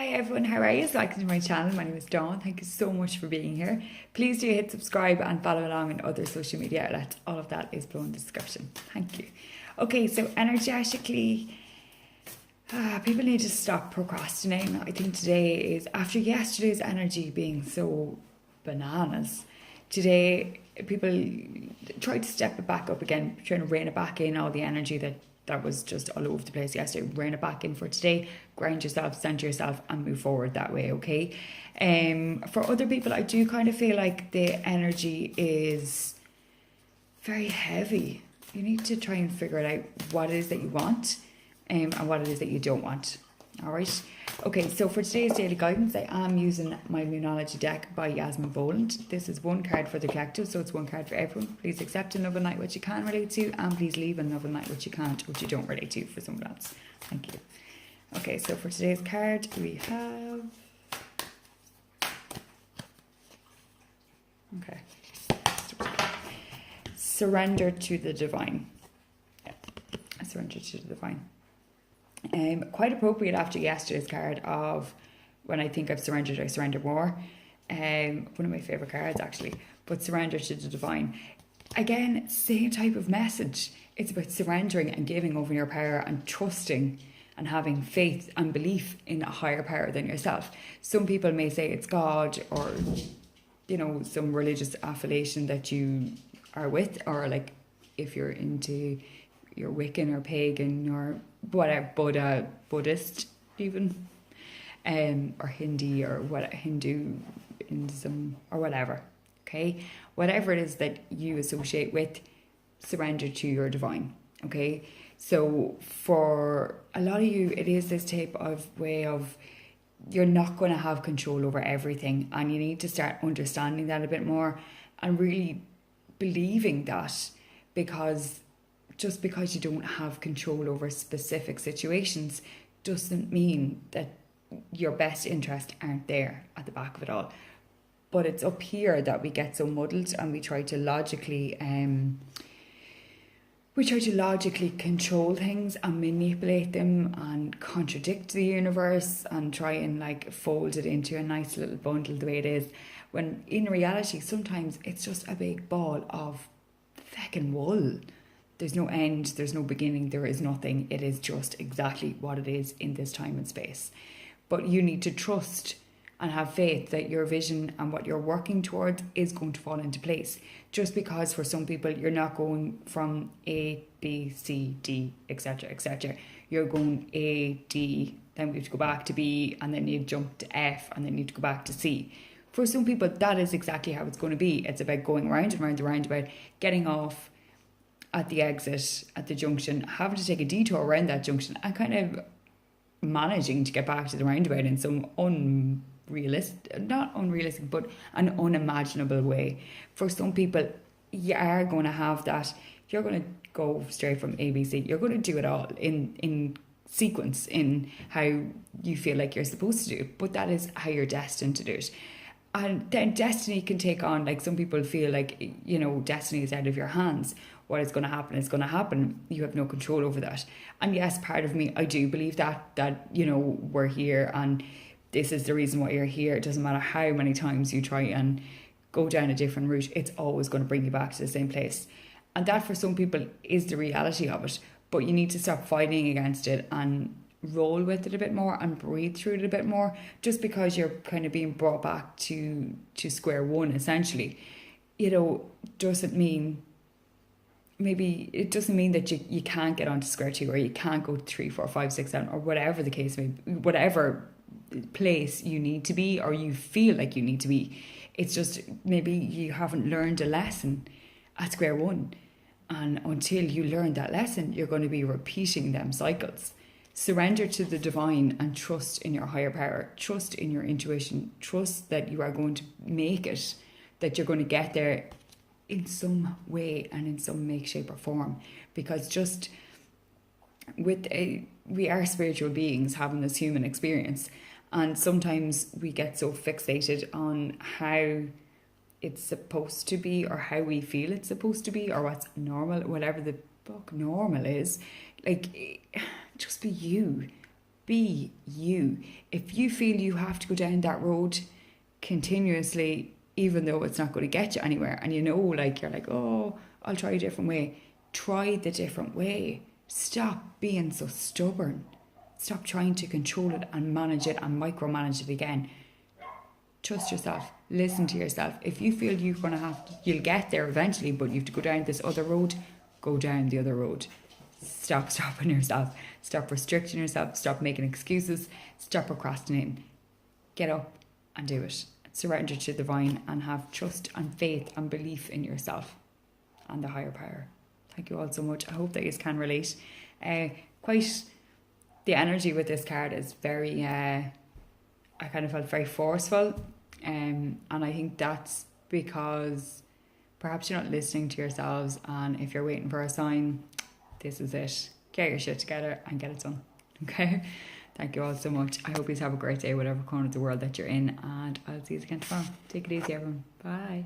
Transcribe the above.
Hi everyone, how are you? Welcome to my channel. My name is Dawn. Thank you so much for being here. Please do hit subscribe and follow along on other social media outlets. All of that is below in the description. Thank you. Okay, so energetically, people need to stop procrastinating. I think today is, after yesterday's energy being so bananas, today people try to step it back up again, trying to rein it back in, all the energy that was just all over the place yesterday. Rein it back in for today, ground yourself, center yourself, and move forward that way, okay? For other people, I do kind of feel like the energy is very heavy. You need to try and figure it out what it is that you want and what it is that you don't want. All right. Okay, so for today's daily guidance, I am using my Moonology deck by Yasmin Boland. This is one card for the collective, so it's one card for everyone. Please accept and love and light what you can relate to, and please leave and love and light what you can't, what you don't relate to for someone else. Thank you. Okay, so for today's card, we have... Okay. Surrender to the divine. Yeah. Surrender to the divine. Quite appropriate after yesterday's card of when I think I've surrendered, I surrender more. One of my favourite cards actually, but surrender to the divine. Again, same type of message. It's about surrendering and giving over your power and trusting and having faith and belief in a higher power than yourself. Some people may say it's God or, you know, some religious affiliation that you are with, or like if you're into you're Wiccan or pagan or whatever, Buddhist even, or Hindi or what, Hinduism or whatever, okay? Whatever it is that you associate with, surrender to your divine, okay? So for a lot of you, it is this type of way of you're not going to have control over everything, and you need to start understanding that a bit more and really believing that, because just because you don't have control over specific situations doesn't mean that your best interests aren't there at the back of it all. But it's up here that we get so muddled, and we try to logically control things and manipulate them and contradict the universe and try and like fold it into a nice little bundle the way it is, when in reality sometimes it's just a big ball of feckin' wool. There's no end, there's no beginning, there is nothing. It is just exactly what it is in this time and space. But you need to trust and have faith that your vision and what you're working towards is going to fall into place. Just because for some people you're not going from A, B, C, D, etc., etc. You're going A, D, then we have to go back to B, and then you jump to F, and then you need to go back to C. For some people, that is exactly how it's going to be. It's about going round and round and round, about getting off at the exit, at the junction, having to take a detour around that junction, and kind of managing to get back to the roundabout in some not unrealistic, but an unimaginable way. For some people, you are going to have that. You're going to go straight from ABC. You're going to do it all in sequence, in how you feel like you're supposed to do it. But that is how you're destined to do it. And then destiny can take on, like some people feel like, you know, destiny is out of your hands. What is going to happen is going to happen. You have no control over that. And yes, part of me, I do believe that, you know, we're here and this is the reason why you're here. It doesn't matter how many times you try and go down a different route, it's always going to bring you back to the same place. And that for some people is the reality of it. But you need to stop fighting against it and roll with it a bit more and breathe through it a bit more. Just because you're kind of being brought back to square one, essentially, you know, doesn't mean, maybe it doesn't mean that you can't get onto square two, or you can't go 3, 4, 5, 6, 7, or whatever the case may be, whatever place you need to be or you feel like you need to be. It's just maybe you haven't learned a lesson at square one, and until you learn that lesson, you're going to be repeating them cycles. Surrender to the divine and trust in your higher power. Trust in your intuition. Trust that you are going to make it, that you're going to get there in some way and in some make, shape or form. Because just we are spiritual beings having this human experience, and sometimes we get so fixated on how it's supposed to be, or how we feel it's supposed to be, or what's normal, whatever the fuck normal is. Like, just be you. Be you. If you feel you have to go down that road continuously, even though it's not going to get you anywhere, and you know, like, you're like, oh, I'll try a different way. Try the different way. Stop being so stubborn. Stop trying to control it and manage it and micromanage it again. Trust yourself. Listen to yourself. If you feel you'll get there eventually, but you have to go down this other road, go down the other road. Stop stopping yourself. Stop restricting yourself. Stop making excuses. Stop procrastinating. Get up and do it. Surrender to the divine and have trust and faith and belief in yourself and the higher power. Thank you all so much. I hope that you can relate. Quite the energy with this card is very, I kind of felt very forceful. And I think that's because perhaps you're not listening to yourselves, and if you're waiting for a sign, this is it. Get your shit together and get it done. Okay? Thank you all so much. I hope you have a great day, whatever corner of the world that you're in, and I'll see you again tomorrow. Take it easy, everyone. Bye.